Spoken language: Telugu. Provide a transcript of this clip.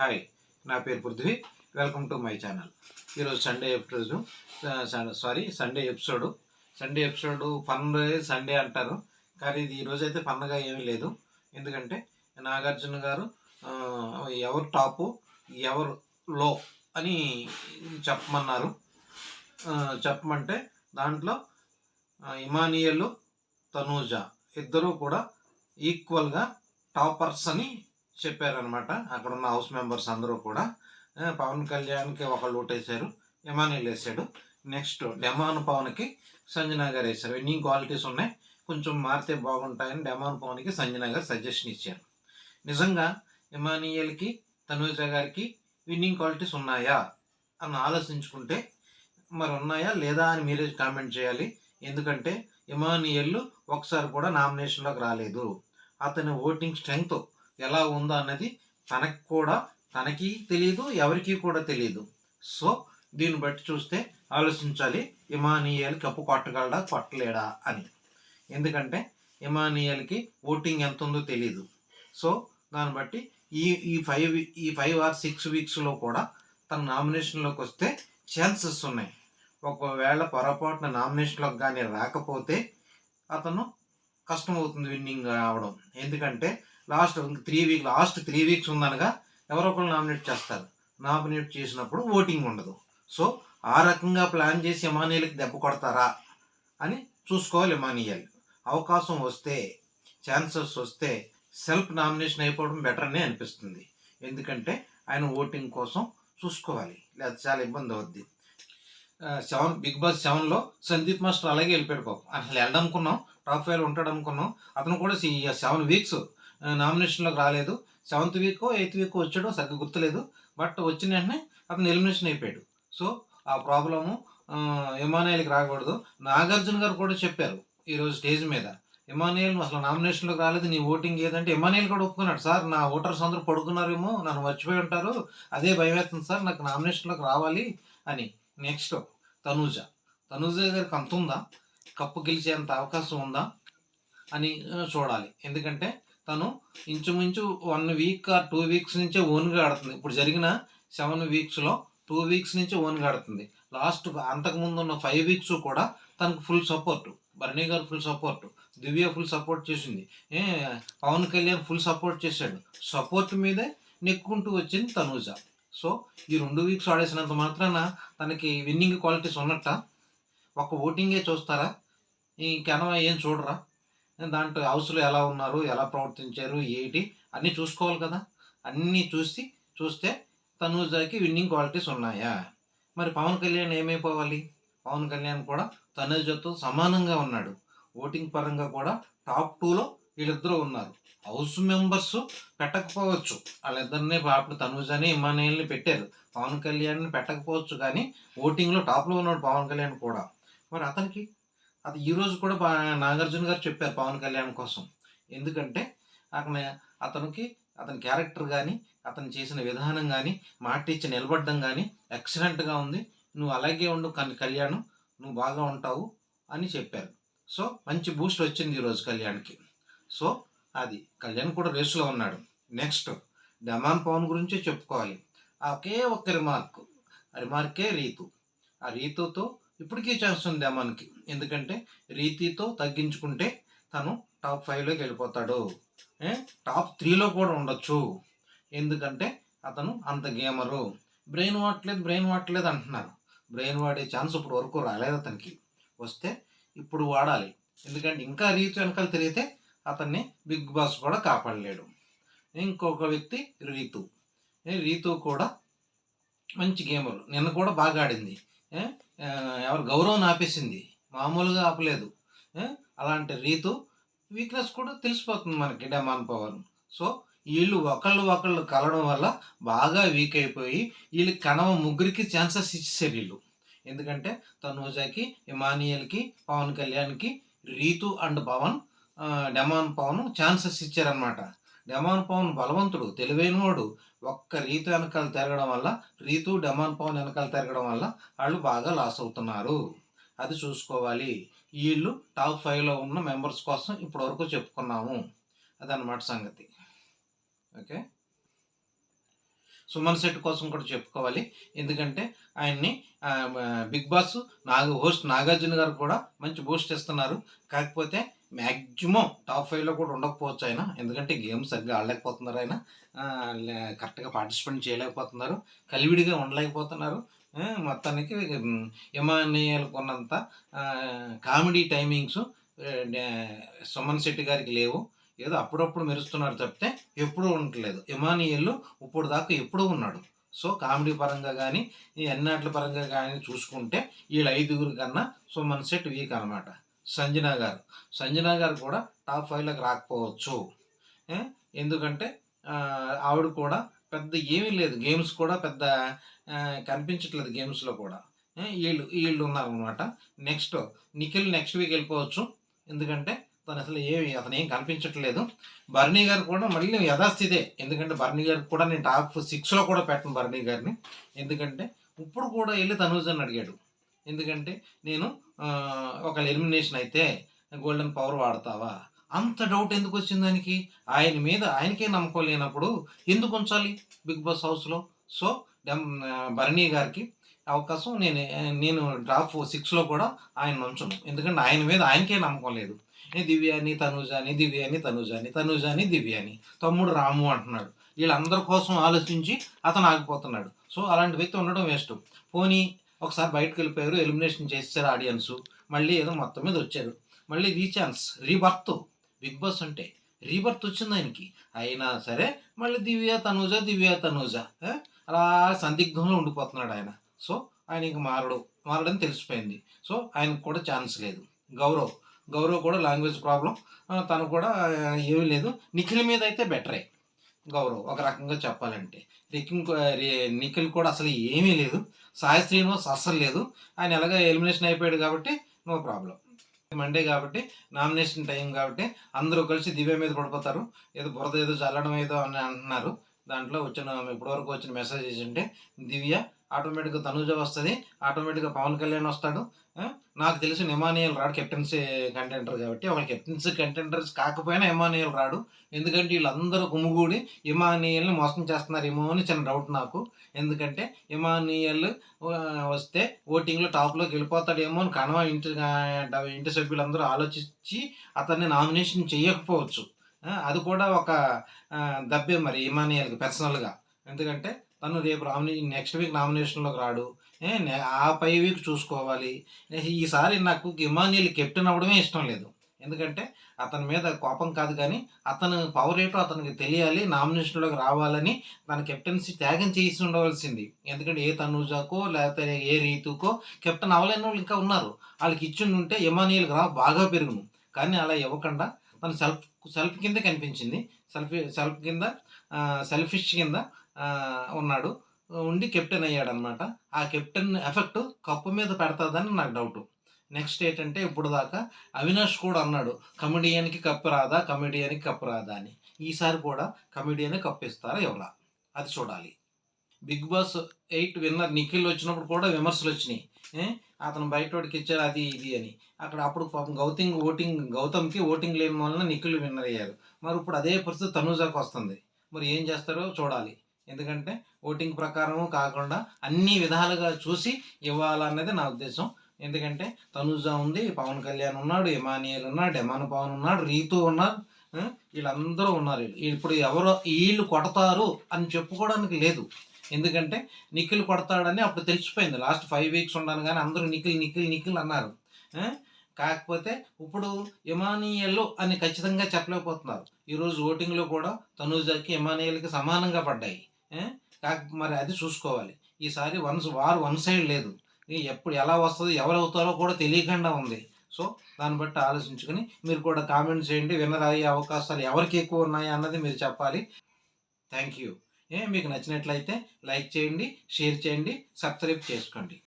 హాయ్, నా పేరు Prithvi. Welcome to my channel. ఈరోజు సండే ఎపిసోడ్ ఫన్ సండే అంటారు, కానీ ఇది ఈరోజు అయితే ఫన్గా ఏమీ లేదు. ఎందుకంటే నాగార్జున గారు ఎవరు టాపు ఎవరు లో అని చెప్పమన్నారు. చెప్పమంటే దాంట్లో ఇమానియల్, తనూజ ఇద్దరూ కూడా ఈక్వల్గా టాపర్స్ అని చెప్పారనమాట. అక్కడ ఉన్న హౌస్ మెంబర్స్ అందరూ కూడా. పవన్ కళ్యాణ్కి ఒకళ్ళు ఓటేశారు, ఇమానియల్ వేసాడు. నెక్స్ట్ డెమాన్ పవన్కి సంజనా గారు వేశారు. విన్నింగ్ క్వాలిటీస్ ఉన్నాయి, కొంచెం మారితే బాగుంటాయని డెమాన్ పవన్కి సంజనా గారు సజెషన్ ఇచ్చారు. నిజంగా ఇమానియల్కి తనూజ గారికి విన్నింగ్ క్వాలిటీస్ ఉన్నాయా అని ఆలోచించుకుంటే మరి ఉన్నాయా లేదా అని మీరే కామెంట్ చేయాలి. ఎందుకంటే ఇమానియల్ ఒకసారి కూడా నామినేషన్లోకి రాలేదు. అతని ఓటింగ్ స్ట్రెంగ్త్ ఎలా ఉందో అన్నది తనకి తెలియదు, ఎవరికి కూడా తెలియదు. సో దీన్ని బట్టి చూస్తే ఆలోచించాలి, ఇమానియల్ కప్పు కొట్టగలడా కొట్టలేడా అని. ఎందుకంటే ఇమానియల్కి ఓటింగ్ ఎంత ఉందో తెలియదు. సో దాన్ని బట్టి ఈ 5 or 6 వీక్స్లో కూడా తన నామినేషన్లోకి వస్తే ఛాన్సెస్ ఉన్నాయి. ఒకవేళ పొరపాటున నామినేషన్లోకి కానీ రాకపోతే అతను కష్టమవుతుంది విన్నింగ్ అవడం. ఎందుకంటే లాస్ట్ 3 వీక్స్ ఉందనగా ఎవరో ఒకరు నామినేట్ చేస్తారు. నామినేట్ చేసినప్పుడు ఓటింగ్ ఉండదు. సో ఆ రకంగా ప్లాన్ చేసి ఇమానియల్కి దెబ్బ కొడతారా అని చూసుకోవాలి. ఇమానియల్ అవకాశం వస్తే, ఛాన్సెస్ వస్తే సెల్ఫ్ నామినేషన్ అయిపోవడం బెటర్ అనే అనిపిస్తుంది. ఎందుకంటే ఆయన ఓటింగ్ కోసం చూసుకోవాలి, లేదా చాలా ఇబ్బంది అవుద్ది. బిగ్ బాస్ 7లో సందీప్ మాస్టర్ అలాగే వెళ్ళిపోయాడు. పాపం అసలు వెళ్ళడనుకున్నాం, టాప్ 5 ఉంటాడు అనుకున్నాం. అతను కూడా 7 వీక్స్ నామినేషన్లోకి రాలేదు. 7th వీక్ 8th వీక్ వచ్చాడు, సరిగ్గా గుర్తులేదు. బట్ వచ్చిన వెంటనే అతను ఎలిమినేషన్ అయిపోయాడు. సో ఆ ప్రాబ్లము ఇమానియల్కి రాకూడదు. నాగార్జున గారు కూడా చెప్పారు ఈరోజు స్టేజ్ మీద, ఇమానియల్ అసలు నామినేషన్లోకి రాలేదు, నీ ఓటింగ్ ఏదంటే ఇమానియల్ కూడా ఒప్పుకున్నాడు. సార్, నా ఓటర్స్ అందరూ పడుకున్నారేమో, నన్ను మర్చిపోయి ఉంటారు, అదే భయం వేస్తుంది సార్, నాకు నామినేషన్లోకి రావాలి అని. నెక్స్ట్ తనూజ గారికి అంత ఉందా, కప్పు గెలిచేంత అవకాశం ఉందా అని చూడాలి. ఎందుకంటే తను ఇంచుమించు 1 వీక్ or 2 వీక్స్ నుంచే ఓన్గా ఆడుతుంది. ఇప్పుడు జరిగిన 7 వీక్స్లో 2 వీక్స్ నుంచే ఓన్గా ఆడుతుంది. లాస్ట్ అంతకుముందు ఉన్న 5 వీక్స్ కూడా తనకు ఫుల్ సపోర్ట్. భరణి గారు full support, Divya full support చేసింది, పవన్ కళ్యాణ్ ఫుల్ సపోర్ట్ చేశాడు. సపోర్ట్ మీదే నెక్కుంటూ వచ్చింది తనూజ. సో ఈ 2 వీక్స్ ఆడేసినంత మాత్రాన తనకి విన్నింగ్ క్వాలిటీస్ ఉన్నట్ట? ఒక ఓటింగే చూస్తారా? ఈ కెనవా ఏం చూడరా? దాంట్లో హౌస్లో ఎలా ఉన్నారు, ఎలా ప్రవర్తించారు, ఏంటి అన్నీ చూసుకోవాలి కదా. అన్నీ చూస్తే తనూజకి విన్నింగ్ క్వాలిటీస్ ఉన్నాయా? మరి పవన్ కళ్యాణ్ ఏమైపోవాలి? పవన్ కళ్యాణ్ కూడా తనూజతో సమానంగా ఉన్నాడు. ఓటింగ్ పరంగా కూడా టాప్ 2లో వీళ్ళిద్దరూ ఉన్నారు. హౌస్ మెంబర్స్ పెట్టకపోవచ్చు, వాళ్ళిద్దరిని అప్పుడు తనూజని ఇమానియల్ని పెట్టారు. పవన్ కళ్యాణ్ని పెట్టకపోవచ్చు, కానీ ఓటింగ్లో టాప్లో ఉన్నాడు పవన్ కళ్యాణ్ కూడా. మరి అది ఈరోజు కూడా నాగార్జున గారు చెప్పారు పవన్ కళ్యాణ్ కోసం. ఎందుకంటే అతని క్యారెక్టర్ కానీ, అతను చేసిన విధానం కానీ, మాట ఇచ్చి నిలబడడం కానీ ఎక్సలెంట్గా ఉంది, నువ్వు అలాగే ఉండు కళ్యాణ్, నువ్వు బాగా ఉంటావు అని చెప్పారు. సో మంచి బూస్ట్ వచ్చింది ఈరోజు కళ్యాణ్కి. సో అది కళ్యాణ్ కూడా రేసులో ఉన్నాడు. నెక్స్ట్ డెమాన్ పవన్ గురించే చెప్పుకోవాలి. ఒకే ఒక్క రిమార్కే రీతు. ఆ రీతుతో ఇప్పటికీ చేస్తుంది డెమాన్కి. ఎందుకంటే రీతితో తగ్గించుకుంటే తను టాప్ 5లోకి వెళ్ళిపోతాడు, టాప్ 3లో కూడా ఉండొచ్చు. ఎందుకంటే అతను అంత గేమరు. బ్రెయిన్ వాడట్లేదు అంటున్నారు. బ్రెయిన్ వాడే ఛాన్స్ ఇప్పుడు వరకు రాలేదు అతనికి. వస్తే ఇప్పుడు వాడాలి. ఎందుకంటే ఇంకా రీతు వెనకాల తిరిగితే అతన్ని బిగ్ బాస్ కూడా కాపాడలేడు. ఇంకొక వ్యక్తి రీతు కూడా మంచి గేమరు. నిన్న కూడా బాగా ఆడింది. ఎవరు గౌరవం ఆపేసింది, మామూలుగా ఆపలేదు. అలాంటి రీతు వీక్నెస్ కూడా తెలిసిపోతుంది మనకి డెమాన్ పవన్. సో వీళ్ళు ఒకళ్ళు కలవడం వల్ల బాగా వీక్ అయిపోయి వీళ్ళకి ముగ్గురికి ఛాన్సెస్ ఇచ్చేసారు వీళ్ళు. ఎందుకంటే తనూజకి, ఇమానియల్కి, పవన్ కళ్యాణ్కి Ritu and demon Pavan chances ఇచ్చారనమాట. డెమాన్ పవన్ బలవంతుడు, తెలివైనవాడు. ఒక్క రీతు వెనకాల తిరగడం వల్ల, డెమాన్ పవన్ వెనకాల తిరగడం వల్ల వాళ్ళు బాగా లాస్ అవుతున్నారు. అది చూసుకోవాలి. వీళ్ళు టాప్ 5లో ఉన్న మెంబర్స్ కోసం ఇప్పటివరకు చెప్పుకున్నాము. అదనమాట సంగతి. ఓకే. సుమన్ శెట్టి కోసం కూడా చెప్పుకోవాలి. ఎందుకంటే ఆయన్ని బిగ్ బాస్ హోస్ట్ నాగార్జున గారు కూడా మంచి బూస్ట్ ఇస్తున్నారు. కాకపోతే మ్యాక్సిమం టాప్ 5లో కూడా ఉండకపోవచ్చు ఆయన. ఎందుకంటే గేమ్ సరిగ్గా ఆడలేకపోతున్నారు ఆయన. కరెక్ట్గా పార్టిసిపేట్ చేయలేకపోతున్నారు. కలివిడిగా ఉండలేకపోతున్నారు. మొత్తానికి ఎమాన్యుయల్‌కి ఉన్నంత కామెడీ టైమింగ్స్ సుమన్ శెట్టి గారికి లేవు. ఏదో అప్పుడప్పుడు మెరుస్తున్నారు తప్పితే ఎప్పుడూ ఉండట్లేదు. ఎమాన్యుయల్ ఇప్పుడు దాకా ఎప్పుడూ ఉన్నాడు. సో కామెడీ పరంగా కానీ ఈ అన్నిట్ల పరంగా కానీ చూసుకుంటే వీళ్ళ 5గురి కన్నా సుమన్ శెట్టి వీక్ అనమాట. సంజన గారు కూడా టాప్ 5లోకి రాకపోవచ్చు. ఎందుకంటే ఆవిడ కూడా పెద్ద ఏమీ లేదు. గేమ్స్ కూడా పెద్ద కనిపించట్లేదు గేమ్స్లో కూడా. వీళ్ళు ఉన్నారనమాట. నిఖిల్ నెక్స్ట్ వీక్ వెళ్ళిపోవచ్చు. ఎందుకంటే అతను ఏం కనిపించట్లేదు. బర్నీ గారు కూడా మళ్ళీ యథాస్థితే. ఎందుకంటే బర్నీ గారికి కూడా నేను టాప్ 6లో కూడా పెట్టను బర్నీ గారిని. ఎందుకంటే ఇప్పుడు కూడా వెళ్ళి తనూజని అడిగాడు. ఎందుకంటే నేను ఒకవేళ ఎలిమినేషన్ అయితే గోల్డెన్ పవర్ వాడతావా? అంత డౌట్ ఎందుకు వచ్చింది దానికి? ఆయన మీద ఆయనకే నమ్మకం లేనప్పుడు ఎందుకు ఉంచాలి బిగ్ బాస్ హౌస్లో? సో బర్నీ గారికి అవకాశం నేను టాప్ 6లో కూడా ఆయన ఉంచను. ఎందుకంటే ఆయన మీద ఆయనకే నమ్మకం లేదు. దివ్యాని తనూజాని దివ్యాని తమ్ముడు రాము అంటున్నాడు. వీళ్ళందరి కోసం ఆలోచించి అతను ఆగిపోతున్నాడు. సో అలాంటి వ్యక్తి ఉండడం వేస్ట్. పోనీ ఒకసారి బయటకు వెళ్ళిపోయారు, ఎలిమినేషన్ చేశారు ఆడియన్స్, మళ్ళీ ఏదో మొత్తం మీద వచ్చారు. మళ్ళీ రీఛాన్స్, రీబర్త్. బిగ్ బాస్ అంటే రీబర్త్ వచ్చింది ఆయనకి. అయినా సరే మళ్ళీ దివ్య తనూజ అలా సందిగ్ధంలో ఉండిపోతున్నాడు ఆయన. సో ఆయన ఇంక మారడని తెలిసిపోయింది. సో ఆయనకు కూడా ఛాన్స్ లేదు. గౌరవ్ కూడా లాంగ్వేజ్ ప్రాబ్లం, తను కూడా ఏమీ లేదు. నిఖిల్ మీద అయితే బెటరే గౌరవ్ ఒక రకంగా చెప్పాలంటే. నిఖిల్ కూడా అసలు ఏమీ లేదు. సాయి శ్రీనివాస్ అస్సలు లేదు. ఆయన ఎలాగ ఎలిమినేషన్ అయిపోయాడు కాబట్టి నో ప్రాబ్లం. మండే కాబట్టి నామినేషన్ టైం కాబట్టి అందరూ కలిసి దివ్య మీద పడిపోతారు. ఏదో బురద ఏదో చల్లడం ఏదో అని అంటున్నారు. దాంట్లో ఇప్పటివరకు వచ్చిన మెసేజ్ ఏంటంటే దివ్య ఆటోమేటిక్గా తనూజ వస్తుంది, ఆటోమేటిక్గా పవన్ కళ్యాణ్ వస్తాడు. నాకు తెలిసి ఎమాన్యుయల్ రాడు కెప్టెన్సీ కంటెంటర్ కాబట్టి. ఒక కెప్టెన్సీ కంటెంటర్స్ కాకపోయినా ఎమాన్యుయల్ రాడు. ఎందుకంటే వీళ్ళందరూ గుమ్ముగూడి ఎమాన్యుయల్ని మోసం చేస్తున్నారేమో అని చిన్న డౌట్ నాకు. ఎందుకంటే ఎమాన్యుయల్ వస్తే ఓటింగ్లో టాప్లోకి వెళ్ళిపోతాడేమో అని కణవ ఇంటి సభ్యులందరూ ఆలోచించి అతన్ని నామినేషన్ చేయకపోవచ్చు. అది కూడా ఒక దబ్బే మరి ఎమాన్యుయల్కి పర్సనల్గా. ఎందుకంటే తను రేపు నెక్స్ట్ వీక్ నామినేషన్లోకి రాడు. ఆ పై వీక్ చూసుకోవాలి. ఈసారి నాకు ఎమాన్యుయల్ కెప్టెన్ అవ్వడమే ఇష్టం లేదు. ఎందుకంటే అతని మీద కోపం కాదు కానీ అతను పవర్ ఏంటో అతనికి తెలియాలి, నామినేషన్లోకి రావాలని తన కెప్టెన్సీ త్యాగం చేసి ఉండవలసింది. ఎందుకంటే ఏ తనూజాకో లేకపోతే ఏ రీతుకో కెప్టెన్ అవ్వలేని వాళ్ళు ఇంకా ఉన్నారు. వాళ్ళకి ఇచ్చి ఉంటే ఎమాన్యుయల్కి బాగా పెరుగును. కానీ అలా ఇవ్వకుండా తను సెల్ఫ్ కింద కనిపించింది. సెల్ఫిష్ కింద ఉన్నాడు. ఉండి కెప్టెన్ అయ్యాడు అనమాట. ఆ కెప్టెన్ ఎఫెక్ట్ కప్పు మీద పెడతాదని నాకు డౌట్. నెక్స్ట్ ఏంటంటే ఇప్పుడు దాకా అవినాష్ కూడా అన్నాడు కమెడియన్కి కప్పు రాదా అని. ఈసారి కూడా కమెడియన్ కప్పు ఇస్తారా ఎవరా అది చూడాలి. బిగ్ బాస్ 8 విన్నర్ నిఖిల్ వచ్చినప్పుడు కూడా విమర్శలు వచ్చినాయి. అతను బయటోడికి ఇచ్చారు అది ఇది అని. అప్పుడు పాపం గౌతమ్కి ఓటింగ్ లేని వలన నిఖిల్ విన్నర్ అయ్యారు. మరి ఇప్పుడు అదే పరిస్థితి తనూజాకు వస్తుంది. మరి ఏం చేస్తారో చూడాలి. ఎందుకంటే ఓటింగ్ ప్రకారం కాకుండా అన్ని విధాలుగా చూసి ఇవ్వాలన్నది నా ఉద్దేశం. ఎందుకంటే తనూజ ఉంది, పవన్ కళ్యాణ్ ఉన్నాడు, ఎమాన్యుయల్ ఉన్నాడు, డెమాన్ పవన్ ఉన్నాడు, రీతు ఉన్నారు, వీళ్ళందరూ ఉన్నారు. ఇప్పుడు వీళ్ళు కొడతారు అని చెప్పుకోవడానికి లేదు. ఎందుకంటే నిఖిల్ కొడతాడని అప్పుడు తెలిసిపోయింది. లాస్ట్ 5 వీక్స్ ఉన్నాను కానీ అందరూ నిఖిల్ అన్నారు. కాకపోతే ఇప్పుడు ఎమాన్యుయల్ అని ఖచ్చితంగా చెప్పలేకపోతున్నారు. ఈరోజు ఓటింగ్లో కూడా తనూజకి ఎమాన్యుయల్కి సమానంగా పడ్డాయి. మరి అది చూసుకోవాలి. ఈసారి వన్ సైడ్ లేదు. ఎప్పుడు ఎలా వస్తుందో ఎవరు అవుతారో కూడా తెలియకుండా ఉంది. సో దాన్ని బట్టి ఆలోచించుకొని మీరు కూడా కామెంట్ చేయండి. విన్నర్ అయ్యే అవకాశాలు ఎవరికి ఎక్కువ ఉన్నాయి అన్నది మీరు చెప్పాలి. Thank you. మీకు నచ్చినట్లయితే లైక్ చేయండి, షేర్ చేయండి, సబ్స్క్రైబ్ చేసుకోండి.